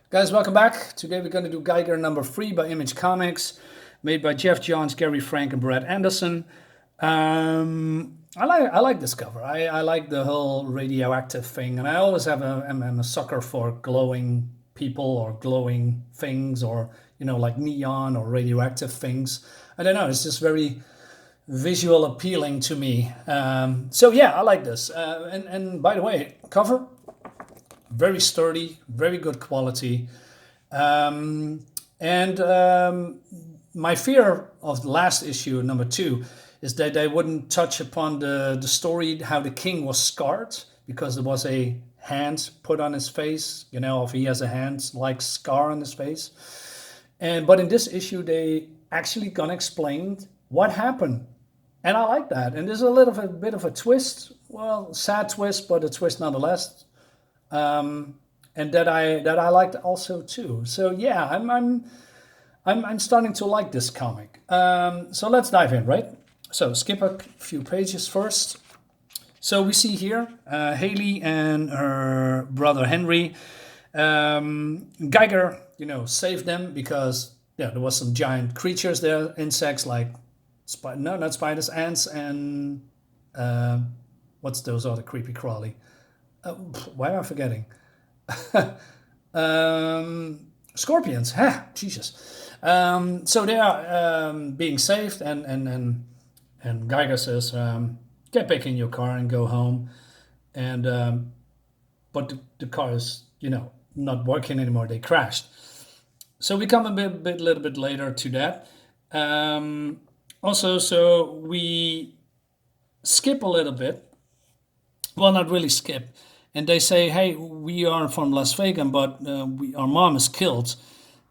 Guys, welcome back. Today we're going to do Geiger number 3 by Image Comics, made by GEOFF JOHNS, Gary Frank, and Brad Anderson. I like this cover. I like the whole radioactive thing, and I always am a sucker for glowing people or glowing things, or like neon or radioactive things. I don't know. It's just very visual appealing to me. So yeah, I like this. And by the way, cover very sturdy, very good quality. My fear of the last issue, number 2, is that they wouldn't touch upon the story, how the king was scarred, because there was a hand put on his face, if he has a hand-like scar on his face. But in this issue, they actually gonna explain what happened. And I like that. And there's a bit of a twist, well, sad twist, but a twist nonetheless. And that I liked also too. So yeah, I'm starting to like this comic. So let's dive in, right? So skip a few pages first. So we see here Haley and her brother Henry. Geiger, saved them because there was some giant creatures there, insects like not spiders, ants, and what's those other creepy crawly? Why am I forgetting? Scorpions. Jesus. So they are being saved, and Geiger says, "Get back in your car and go home." And but the car is, not working anymore. They crashed. So we come a little bit later to that. Also, so we skip a little bit. Well, not really skip. And they say, hey, we are from Las Vegas, but our mom is killed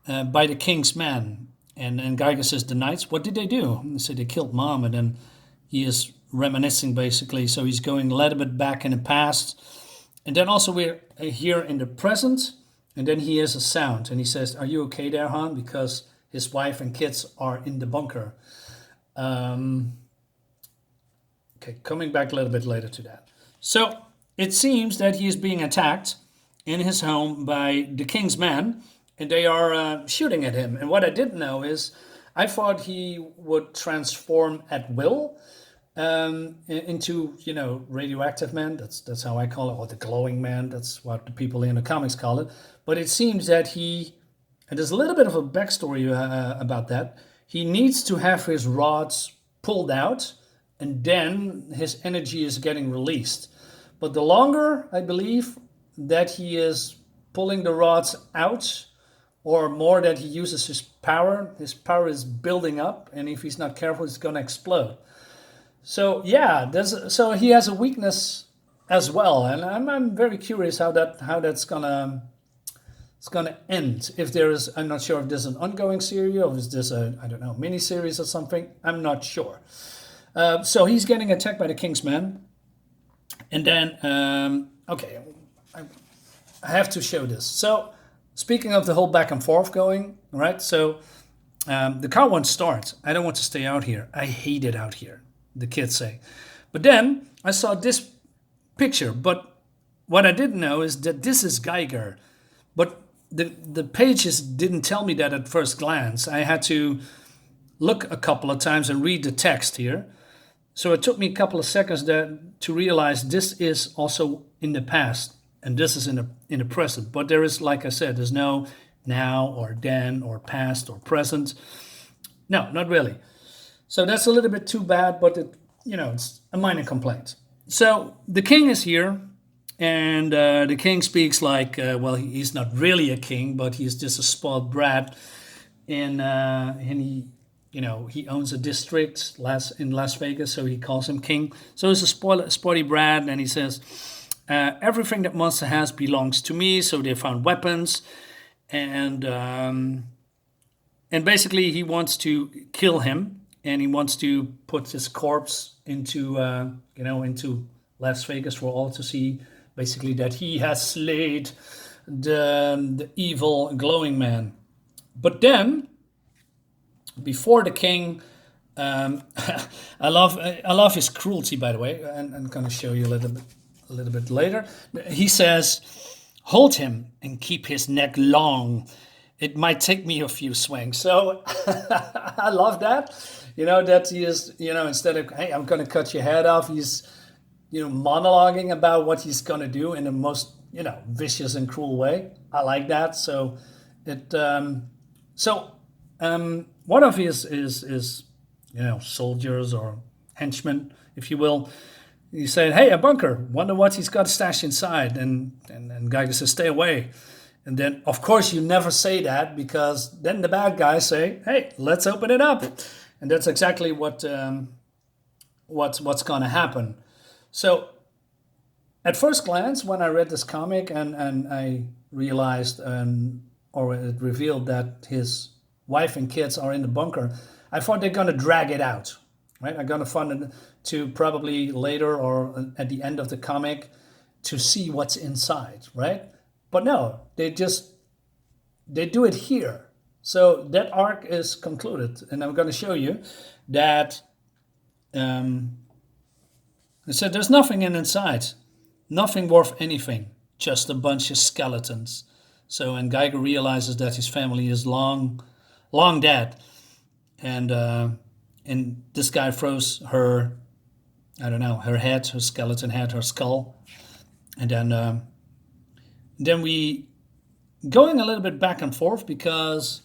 by the king's men. And Geiger says, the knights, what did they do? And they say they killed mom, and then he is reminiscing, basically. So he's going a little bit back in the past. And then also we're here in the present, and then he hears a sound. And he says, are you okay there, hon? Because his wife and kids are in the bunker. Okay, coming back a little bit later to that. So it seems that he is being attacked in his home by the king's men, and they are shooting at him. And what I didn't know is, I thought he would transform at will into, radioactive man. That's how I call it, or the glowing man. That's what the people in the comics call it. But it seems that and there's a little bit of a backstory about that. He needs to have his rods pulled out, and then his energy is getting released. But the longer, I believe, that he is pulling the rods out, or more that he uses his power is building up, and if he's not careful, it's going to explode. So yeah, so he has a weakness as well, and I'm very curious how that's gonna end. If there is, I'm not sure if there's an ongoing series, or is this mini series or something. I'm not sure. So he's getting attacked by the king's men. And then, okay, I have to show this. So, speaking of the whole back and forth going, right? So, the car won't start. I don't want to stay out here. I hate it out here, the kids say. But then I saw this picture. But what I didn't know is that this is Geiger. But the pages didn't tell me that at first glance. I had to look a couple of times and read the text here. So it took me a couple of seconds to realize this is also in the past, and this is in the present. But there is, like I said, there's no now or then or past or present. No, not really. So that's a little bit too bad, but it's a minor complaint. So the king is here, and the king speaks like, he's not really a king, but he's just a spoiled brat, and he owns a district in Las Vegas, so he calls him king. So he's a sporty brat, and he says, everything that Monster has belongs to me. So they found weapons, and basically he wants to kill him, and he wants to put his corpse into Las Vegas for all to see, basically, that he has slayed the evil glowing man. But then, before the king, I love his cruelty, by the way, and I'm going to show you a little bit later. He says, hold him and keep his neck long. It might take me a few swings. So I love that. That he is, instead of, hey, I'm going to cut your head off, he's, monologuing about what he's going to do in the most, vicious and cruel way. I like that. So one of his soldiers or henchmen, if you will, he said, hey, a bunker, wonder what he's got stashed inside. And Geiger says, stay away. And then, of course, you never say that, because then the bad guys say, hey, let's open it up. And that's exactly what's going to happen. So at first glance, when I read this comic and I realized, or it revealed that his wife and kids are in the bunker, I thought they're going to drag it out, right? I'm going to find it to probably later or at the end of the comic to see what's inside, right? But no, they do it here. So that arc is concluded, and I'm going to show you that. I said there's nothing inside, nothing worth anything, just a bunch of skeletons. So, and Geiger realizes that his family is long dead, and this guy throws her, I don't know, her head, her skeleton head, her skull, and then we going a little bit back and forth, because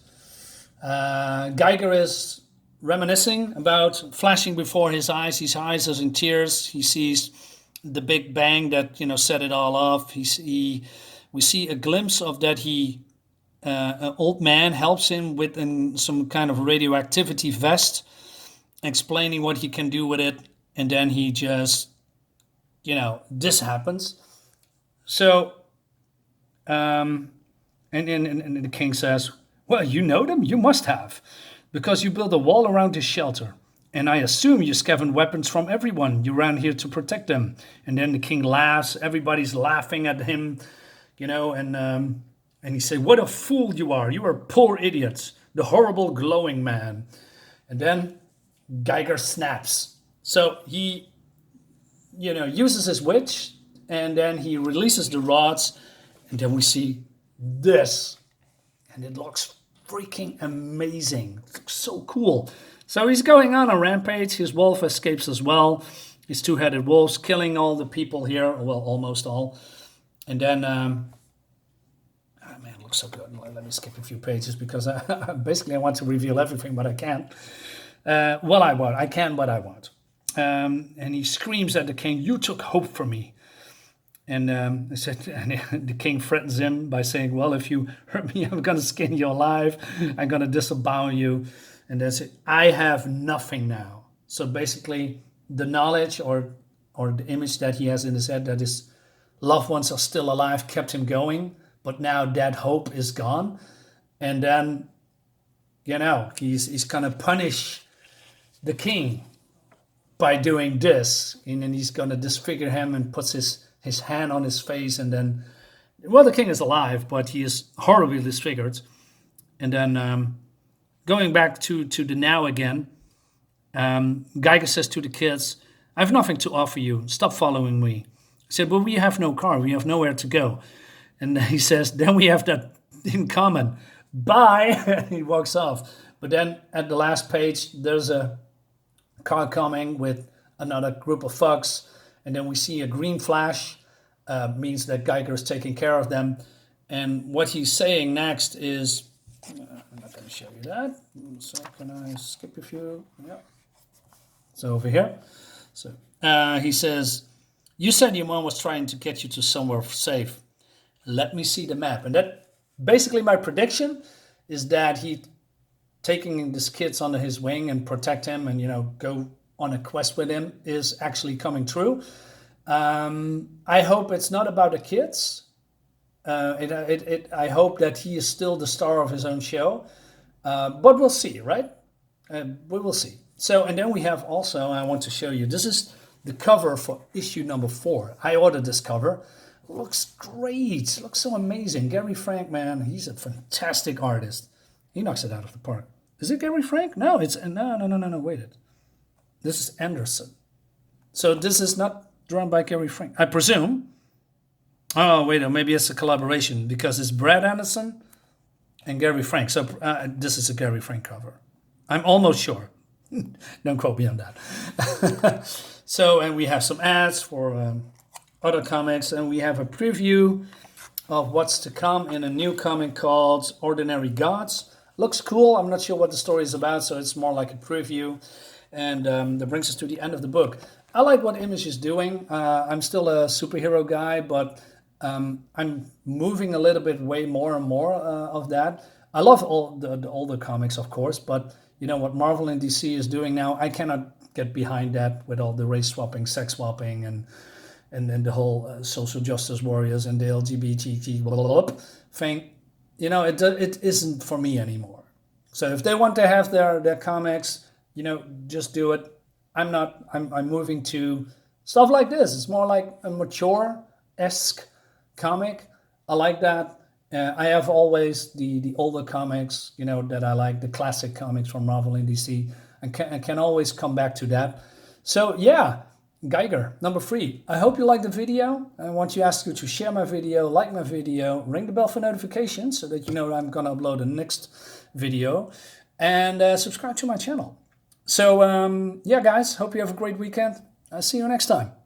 Geiger is reminiscing about flashing before his eyes. His eyes are in tears. He sees the big bang that set it all off. We see a glimpse of that. An old man helps him with some kind of radioactivity vest, explaining what he can do with it, and then he just this happens. So and the king says, well, you know them? You must have, because you built a wall around this shelter. And I assume you scavenged weapons from everyone. You ran here to protect them. And then the king laughs. Everybody's laughing at him, and he said, what a fool you are. You are poor idiots, the horrible glowing man. And then Geiger snaps. So he, uses his witch, and then he releases the rods, and then we see this. And it looks freaking amazing. It looks so cool. So he's going on a rampage. His wolf escapes as well. His two-headed wolves killing all the people here. Well, almost all. And then, man, it looks so good. Let me skip a few pages, because basically I want to reveal everything, but I can't. I can, but I won't. And he screams at the king, you took hope from me. And and the king threatens him by saying, well, if you hurt me, I'm going to skin you alive. I'm going to disavow you. And that's it. I have nothing now. So basically, the knowledge or the image that he has in his head that his loved ones are still alive kept him going. But now that hope is gone. And then, he's going to punish the king by doing this. And then he's going to disfigure him and puts his hand on his face, and then, well, the king is alive, but he is horribly disfigured. And then going back to the now again, Geiger says to the kids, I have nothing to offer you. Stop following me. He said, well, we have no car. We have nowhere to go. And he says, then we have that in common. Bye. He walks off. But then at the last page, there's a car coming with another group of thugs. And then we see a green flash, means that Geiger is taking care of them. And what he's saying next is, I'm not going to show you that. So can I skip a few? Yeah. So over here. So he says, you said your mom was trying to get you to somewhere safe. Let me see the map. And that basically my prediction is that he taking these kids under his wing and protect him and, go on a quest with him is actually coming true. I hope it's not about the kids. I hope that he is still the star of his own show. But we'll see, right? We will see. So, and then we have also, I want to show you, this is the cover for issue number 4. I ordered this cover. It looks great. It looks so amazing. Gary Frank, man, he's a fantastic artist. He knocks it out of the park. Is it Gary Frank? No, no, wait. This is Anderson. So this is not drawn by Gary Frank, I presume. Oh, wait, maybe it's a collaboration because it's Brad Anderson and Gary Frank. So this is a Gary Frank cover. I'm almost sure. Don't quote me on that. So, and we have some ads for other comics, and we have a preview of what's to come in a new comic called Ordinary Gods. Looks cool. I'm not sure what the story is about, so it's more like a preview. And that brings us to the end of the book. I like what Image is doing. I'm still a superhero guy, but I'm moving a little bit way more and more of that. I love all the older comics, of course, but you know what Marvel and DC is doing now, I cannot get behind that with all the race swapping, sex swapping, and then the whole social justice warriors and the LGBT blah, blah, blah thing. You know, it isn't for me anymore. So if they want to have their comics, you know, just do it. I'm not. I'm moving to stuff like this. It's more like a mature-esque comic. I like that. I have always the older comics, you know, that I like, the classic comics from Marvel and DC, and can always come back to that. So yeah, Geiger, number 3. I hope you liked the video. I want to ask you to share my video, like my video, ring the bell for notifications so that you know I'm going to upload the next video, and subscribe to my channel. So yeah, guys, hope you have a great weekend. I'll see you next time.